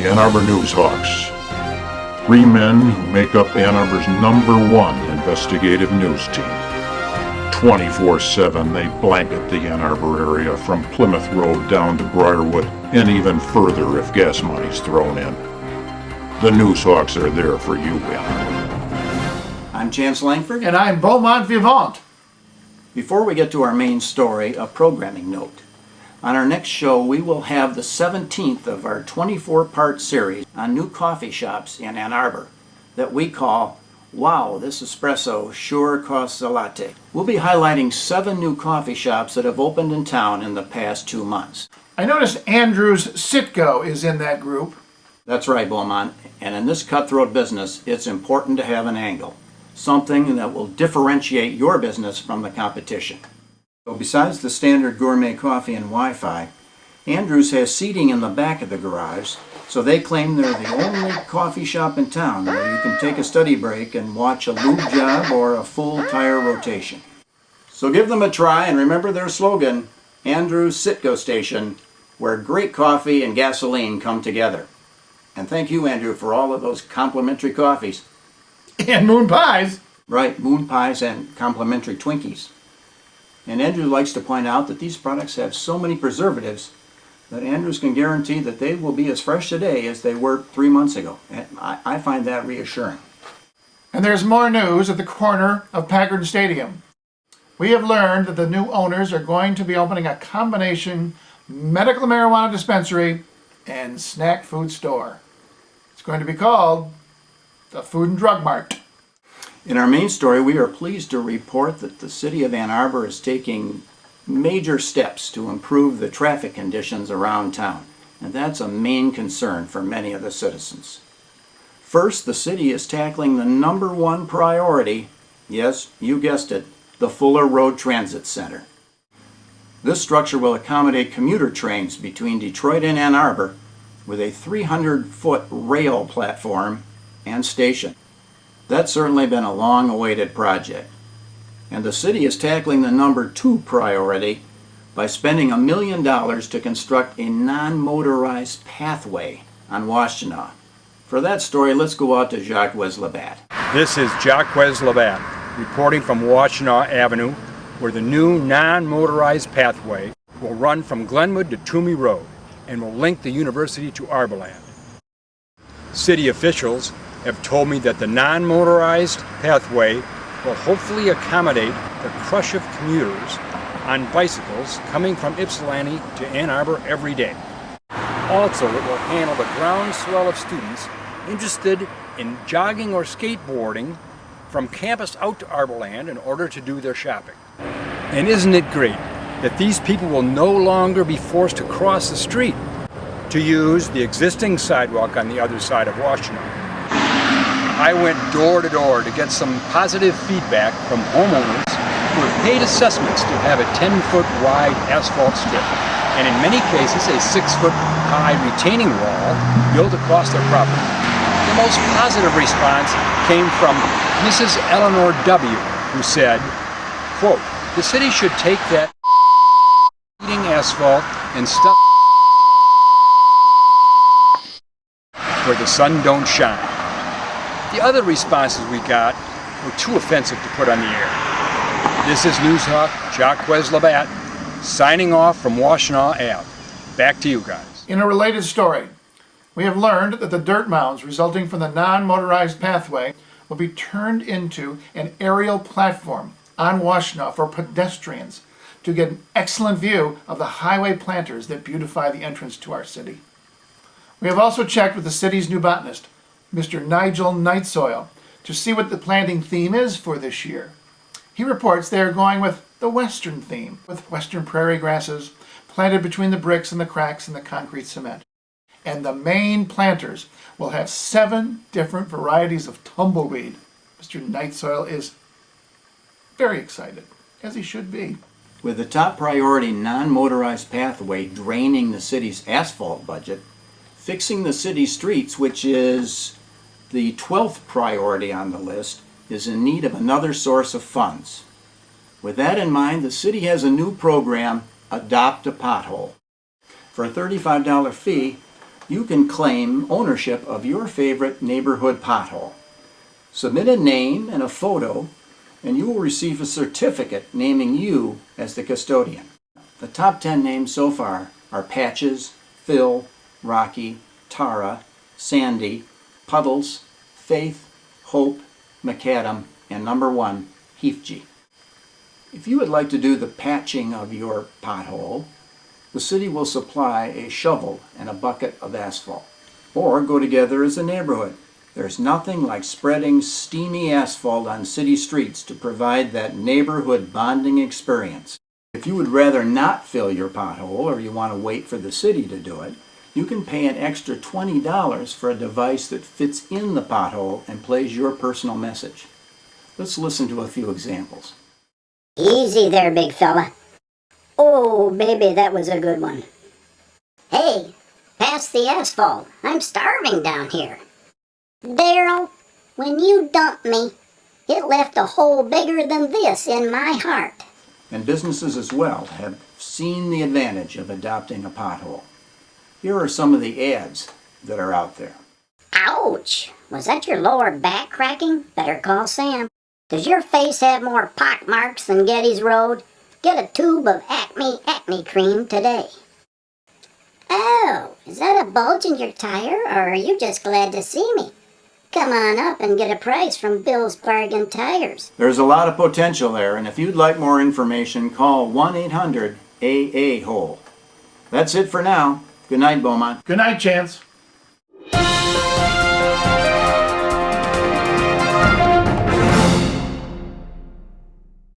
Ann Arbor Newshawks. Three men who make up Ann Arbor's #1 investigative news team. 24/7 they blanket the Ann Arbor area from Plymouth Road down to Briarwood and even further if gas money's thrown in. The Newshawks are there for you, Ann Arbor. I'm Chance Langford. And I'm Beaumont Vivant. Before we get to our main story, a programming note. On our next show, we will have the 17th of our 24-part series on new coffee shops in Ann Arbor that we call Wow, This Espresso Sure Costs a Latte. We'll be highlighting 7 new coffee shops that have opened in town in the past 2 months. I noticed Andrews Sitco is in that group. That's right, Beaumont. And in this cutthroat business, it's important to have an angle, something that will differentiate your business from the competition. So besides the standard gourmet coffee and Wi-Fi, Andrews has seating in the back of the garage, so they claim they're the only coffee shop in town where you can take a study break and watch a lube job or a full tire rotation. So give them a try and remember their slogan, Andrews Sitco Station, where great coffee and gasoline come together. And thank you, Andrew, for all of those complimentary coffees. And moon pies. Right, moon pies and complimentary Twinkies. And Andrew likes to point out that these products have so many preservatives that Andrews can guarantee that they will be as fresh today as they were 3 months ago. And I find that reassuring. And there's more news at the corner of Packard Stadium. We have learned that the new owners are going to be opening a combination medical marijuana dispensary and snack food store. It's going to be called the Food and Drug Mart. In our main story, we are pleased to report that the City of Ann Arbor is taking major steps to improve the traffic conditions around town, and that's a main concern for many of the citizens. First, the city is tackling the #1 priority, yes, you guessed it, the Fuller Road Transit Center. This structure will accommodate commuter trains between Detroit and Ann Arbor with a 300-foot rail platform and station. That's certainly been a long-awaited project. And the city is tackling the #2 priority by spending $1 million to construct a non-motorized pathway on Washtenaw. For that story, let's go out to Jacques Labatt. This is Jacques Labatt reporting from Washtenaw Avenue, where the new non-motorized pathway will run from Glenwood to Toomey Road and will link the university to Arborland. City officials have told me that the non-motorized pathway will hopefully accommodate the crush of commuters on bicycles coming from Ypsilanti to Ann Arbor every day. Also, it will handle the groundswell of students interested in jogging or skateboarding from campus out to Arborland in order to do their shopping. And isn't it great that these people will no longer be forced to cross the street to use the existing sidewalk on the other side of Washtenaw? I went door to door to get some positive feedback from homeowners who have paid assessments to have a 10-foot wide asphalt strip, and in many cases a 6-foot high retaining wall built across their property. The most positive response came from Mrs. Eleanor W., who said, quote, "The city should take that eating asphalt and stuff where the sun don't shine." The other responses we got were too offensive to put on the air. This is Newshawk Jacques Labatt signing off from Washtenaw Ave. Back to you guys. In a related story, we have learned that the dirt mounds resulting from the non-motorized pathway will be turned into an aerial platform on Washtenaw for pedestrians to get an excellent view of the highway planters that beautify the entrance to our city. We have also checked with the city's new botanist, Mr. Nigel Nightsoil, to see what the planting theme is for this year. He reports they are going with the Western theme, with Western prairie grasses planted between the bricks and the cracks in the concrete cement. And the main planters will have 7 different varieties of tumbleweed. Mr. Nightsoil is very excited, as he should be. With the top priority non-motorized pathway draining the city's asphalt budget, fixing the city streets, which is the 12th priority on the list, is in need of another source of funds. With that in mind, the city has a new program, Adopt a Pothole. For a $35 fee, you can claim ownership of your favorite neighborhood pothole. Submit a name and a photo, and you will receive a certificate naming you as the custodian. The top 10 names so far are Patches, Phil, Rocky, Tara, Sandy, Puddles, Faith, Hope, McAdam, and number 1, Heafji. If you would like to do the patching of your pothole, the city will supply a shovel and a bucket of asphalt. Or go together as a neighborhood. There's nothing like spreading steamy asphalt on city streets to provide that neighborhood bonding experience. If you would rather not fill your pothole or you want to wait for the city to do it, you can pay an extra $20 for a device that fits in the pothole and plays your personal message. Let's listen to a few examples. Easy there, big fella. Oh, baby, that was a good one. Hey, pass the asphalt. I'm starving down here. Daryl, when you dumped me, it left a hole bigger than this in my heart. And businesses as well have seen the advantage of adopting a pothole. Here are some of the ads that are out there. Ouch! Was that your lower back cracking? Better call Sam. Does your face have more pock marks than Getty's Road? Get a tube of Acme cream today. Oh, is that a bulge in your tire, or are you just glad to see me? Come on up and get a price from Bill's Bargain Tires. There's a lot of potential there, and if you'd like more information, call 1-800-AA-HOLE. That's it for now. Good night, Beaumont. Good night, Chance.